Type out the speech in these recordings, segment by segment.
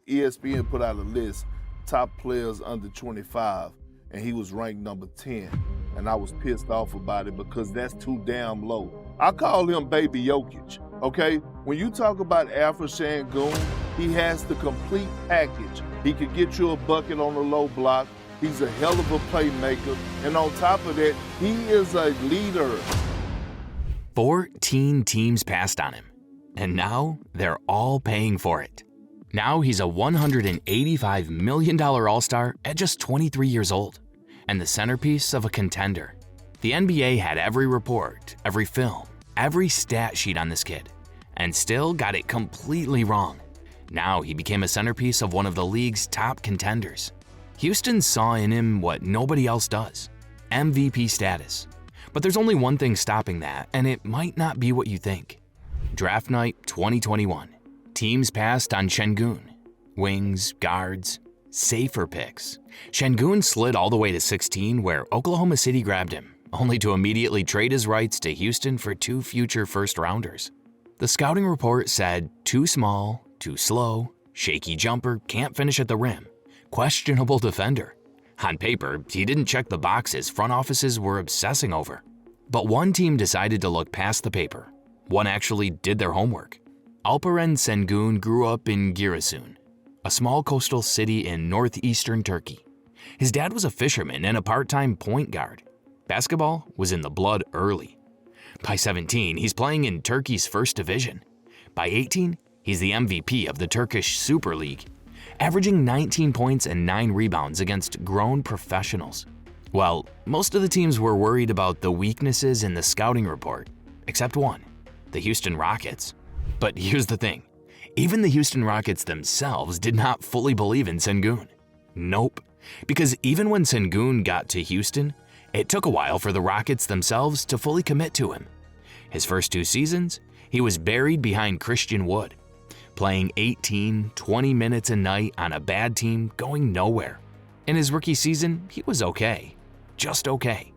ESPN put out a list, top players under 25, and he was ranked number 10. And I was pissed off about it because that's too damn low. I call him Baby Jokic, okay? When you talk about Alperen Şengün, he has the complete package. He could get you a bucket on the low block. He's a hell of a playmaker. And on top of that, he is a leader. 14 teams passed on him, and now they're all paying for it. Now he's a $185 million All-Star at just 23 years old, and the centerpiece of a contender. The NBA had every report, every film, every stat sheet on this kid, and still got it completely wrong. Now he became a centerpiece of one of the league's top contenders. Houston saw in him what nobody else does, MVP status. But there's only one thing stopping that, and it might not be what you think. Draft night 2021. Teams passed on Şengün. Wings, guards, safer picks. Şengün slid all the way to 16, where Oklahoma City grabbed him, only to immediately trade his rights to Houston for 2 future first-rounders. The scouting report said too small, too slow, shaky jumper, can't finish at the rim, questionable defender. On paper, he didn't check the boxes front offices were obsessing over. But one team decided to look past the paper. One actually did their homework. Alperen Şengün grew up in Giresun, a small coastal city in northeastern Turkey. His dad was a fisherman and a part-time point guard. Basketball was in the blood early. By 17, he's playing in Turkey's first division. By 18, he's the MVP of the Turkish Super League, averaging 19 points and 9 rebounds against grown professionals. Well, most of the teams were worried about the weaknesses in the scouting report, except one, the Houston Rockets. But here's the thing, even the Houston Rockets themselves did not fully believe in Şengün. Nope, because even when Şengün got to Houston, it took a while for the Rockets themselves to fully commit to him. His first 2 seasons, he was buried behind Christian Wood, playing 18, 20 minutes a night on a bad team going nowhere. In his rookie season, he was okay. Just okay.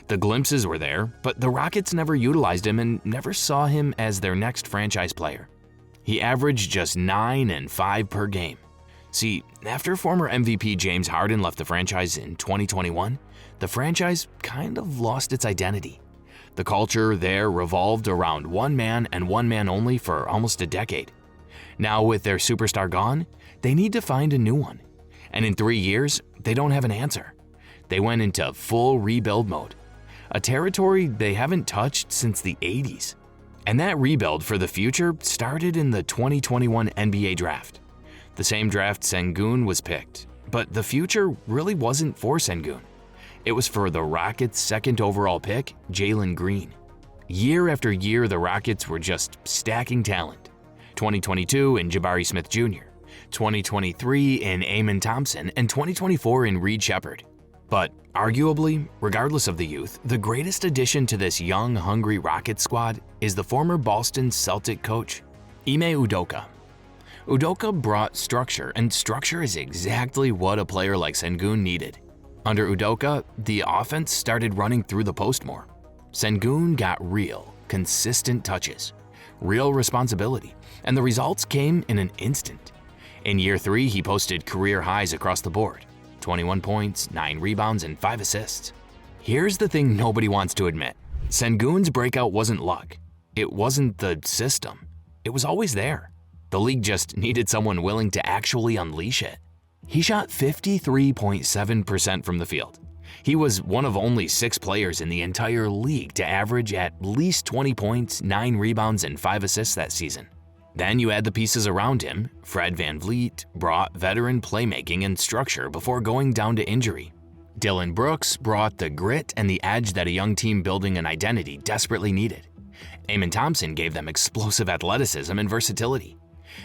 The glimpses were there, but the Rockets never utilized him and never saw him as their next franchise player. He averaged just 9 and 5 per game. See, after former MVP James Harden left the franchise in 2021, the franchise kind of lost its identity. The culture there revolved around one man and one man only for almost a decade. Now with their superstar gone, they need to find a new one. And in 3 years, they don't have an answer. They went into full rebuild mode, a territory they haven't touched since the 80s. And that rebuild for the future started in the 2021 NBA draft. The same draft Şengün was picked, but the future really wasn't for Şengün. It was for the Rockets' second overall pick, Jalen Green. Year after year, the Rockets were just stacking talent. 2022 in Jabari Smith Jr., 2023 in Amen Thompson, and 2024 in Reed Shepherd. But arguably, regardless of the youth, the greatest addition to this young, hungry Rockets squad is the former Boston Celtic coach, Ime Udoka. Udoka brought structure, and structure is exactly what a player like Şengün needed. Under Udoka, the offense started running through the post more. Şengün got real, consistent touches, real responsibility, and the results came in an instant. In year 3, he posted career highs across the board, 21 points, 9 rebounds, and 5 assists. Here's the thing nobody wants to admit. Şengün's breakout wasn't luck. It wasn't the system. It was always there. The league just needed someone willing to actually unleash it. He shot 53.7% from the field. He was one of only 6 players in the entire league to average at least 20 points, 9 rebounds, and 5 assists that season. Then you add the pieces around him. Fred VanVleet brought veteran playmaking and structure before going down to injury. Dylan Brooks brought the grit and the edge that a young team building an identity desperately needed. Amen Thompson gave them explosive athleticism and versatility.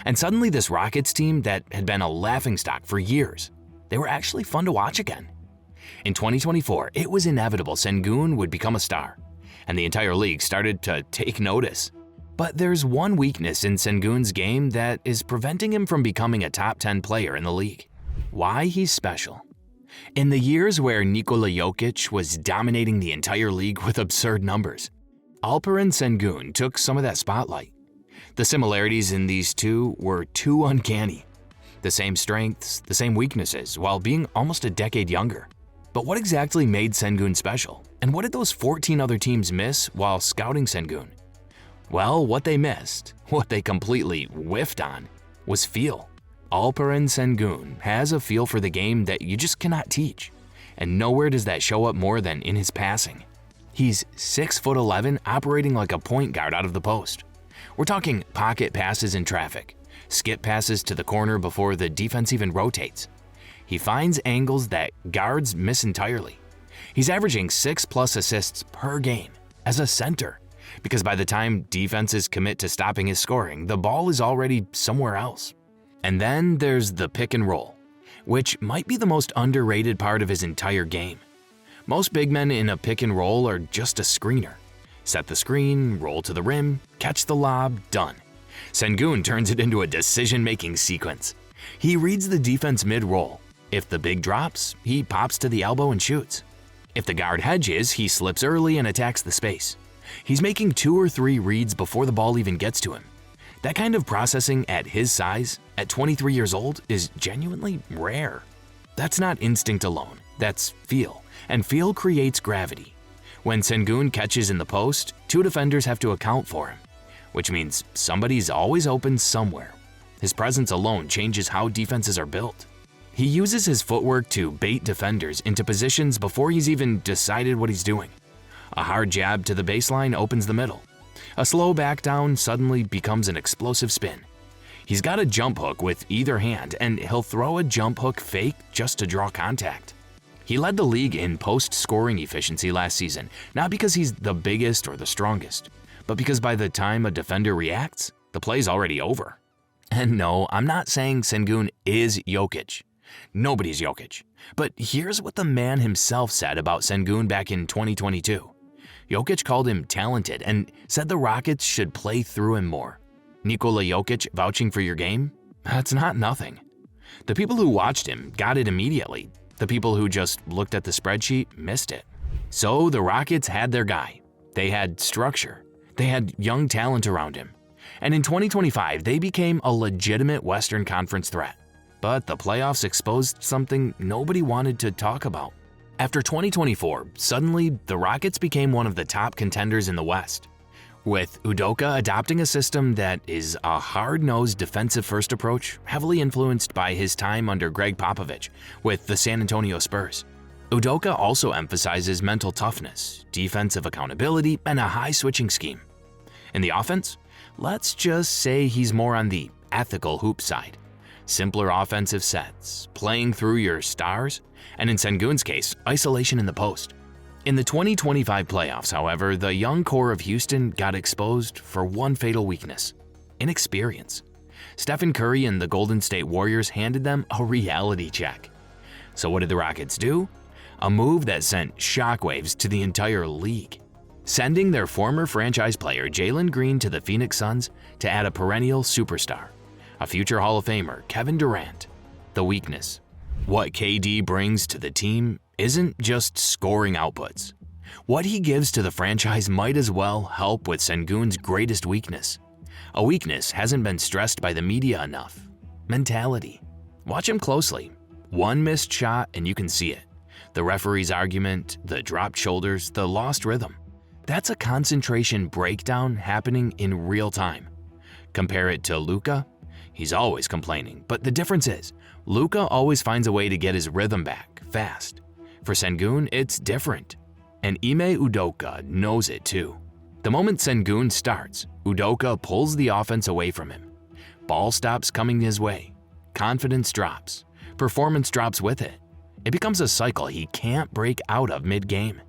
And suddenly this Rockets team that had been a laughingstock for years, they were actually fun to watch again. In 2024, it was inevitable Şengün would become a star, and the entire league started to take notice. But there's one weakness in Şengün's game that is preventing him from becoming a top 10 player in the league. Why he's special. In the years where Nikola Jokic was dominating the entire league with absurd numbers, Alperen Şengün took some of that spotlight. The similarities in these two were too uncanny. The same strengths, the same weaknesses, while being almost a decade younger. But what exactly made Sengun special? And what did those 14 other teams miss while scouting Sengun? Well, what they missed, what they completely whiffed on, was feel. Alperen Şengün has a feel for the game that you just cannot teach. And nowhere does that show up more than in his passing. He's 6'11", operating like a point guard out of the post. We're talking pocket passes in traffic, skip passes to the corner before the defense even rotates. He finds angles that guards miss entirely. He's averaging 6+ assists per game as a center, because by the time defenses commit to stopping his scoring, the ball is already somewhere else. And then there's the pick and roll, which might be the most underrated part of his entire game. Most big men in a pick and roll are just a screener. Set the screen, roll to the rim, catch the lob, done. Sengun turns it into a decision-making sequence. He reads the defense mid-roll. If the big drops, he pops to the elbow and shoots. If the guard hedges, he slips early and attacks the space. He's making 2 or 3 reads before the ball even gets to him. That kind of processing at his size, at 23 years old, is genuinely rare. That's not instinct alone, that's feel, and feel creates gravity. When Sengun catches in the post, 2 defenders have to account for him, which means somebody's always open somewhere. His presence alone changes how defenses are built. He uses his footwork to bait defenders into positions before he's even decided what he's doing. A hard jab to the baseline opens the middle. A slow back down suddenly becomes an explosive spin. He's got a jump hook with either hand, and he'll throw a jump hook fake just to draw contact. He led the league in post-scoring efficiency last season, not because he's the biggest or the strongest, but because by the time a defender reacts, the play's already over. And no, I'm not saying Sengun is Jokic. Nobody's Jokic. But here's what the man himself said about Sengun back in 2022. Jokic called him talented and said the Rockets should play through him more. Nikola Jokic vouching for your game? That's not nothing. The people who watched him got it immediately. The people who just looked at the spreadsheet missed it. So the Rockets had their guy. They had structure. They had young talent around him. And in 2025, they became a legitimate Western Conference threat. But the playoffs exposed something nobody wanted to talk about. After 2024, suddenly the Rockets became one of the top contenders in the West. With Udoka adopting a system that is a hard-nosed defensive-first approach heavily influenced by his time under Greg Popovich with the San Antonio Spurs. Udoka also emphasizes mental toughness, defensive accountability, and a high switching scheme. In the offense, let's just say he's more on the ethical hoop side. Simpler offensive sets, playing through your stars, and in Sengun's case, isolation in the post. In the 2025 playoffs, however, the young core of Houston got exposed for one fatal weakness: inexperience. Stephen Curry and the Golden State Warriors handed them a reality check. So what did the Rockets do? A move that sent shockwaves to the entire league, sending their former franchise player Jalen Green to the Phoenix Suns to add a perennial superstar, a future Hall of Famer, Kevin Durant. The weakness: what KD brings to the team isn't just scoring outputs. What he gives to the franchise might as well help with Sengun's greatest weakness. A weakness hasn't been stressed by the media enough: mentality. Watch him closely. One missed shot and you can see it. The referee's argument, the dropped shoulders, the lost rhythm. That's a concentration breakdown happening in real time. Compare it to Luka. He's always complaining, but the difference is, Luka always finds a way to get his rhythm back, fast. For Sengun, it's different. And Ime Udoka knows it too. The moment Sengun starts, Udoka pulls the offense away from him. Ball stops coming his way. Confidence drops. Performance drops with it. It becomes a cycle he can't break out of mid-game.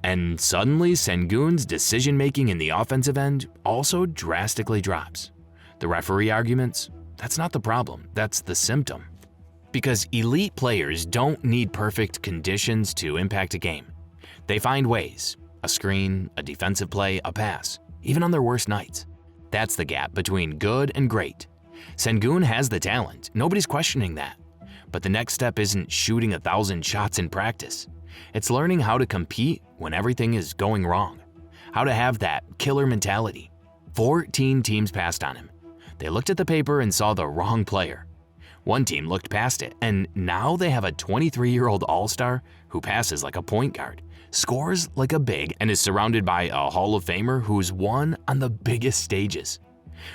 And suddenly, Sengun's decision-making in the offensive end also drastically drops. The referee arguments? That's not the problem, that's the symptom. Because elite players don't need perfect conditions to impact a game. They find ways: a screen, a defensive play, a pass, even on their worst nights. That's the gap between good and great. Sengun has the talent, nobody's questioning that. But the next step isn't shooting 1,000 shots in practice. It's learning how to compete when everything is going wrong. How to have that killer mentality. 14 teams passed on him. They looked at the paper and saw the wrong player. One team looked past it, and now they have a 23-year-old all-star who passes like a point guard, scores like a big, and is surrounded by a Hall of Famer who's won on the biggest stages.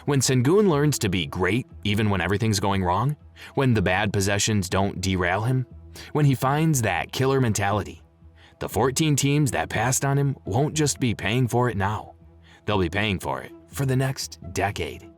When Sengun learns to be great even when everything's going wrong, when the bad possessions don't derail him, when he finds that killer mentality, the 14 teams that passed on him won't just be paying for it now. They'll be paying for it for the next decade.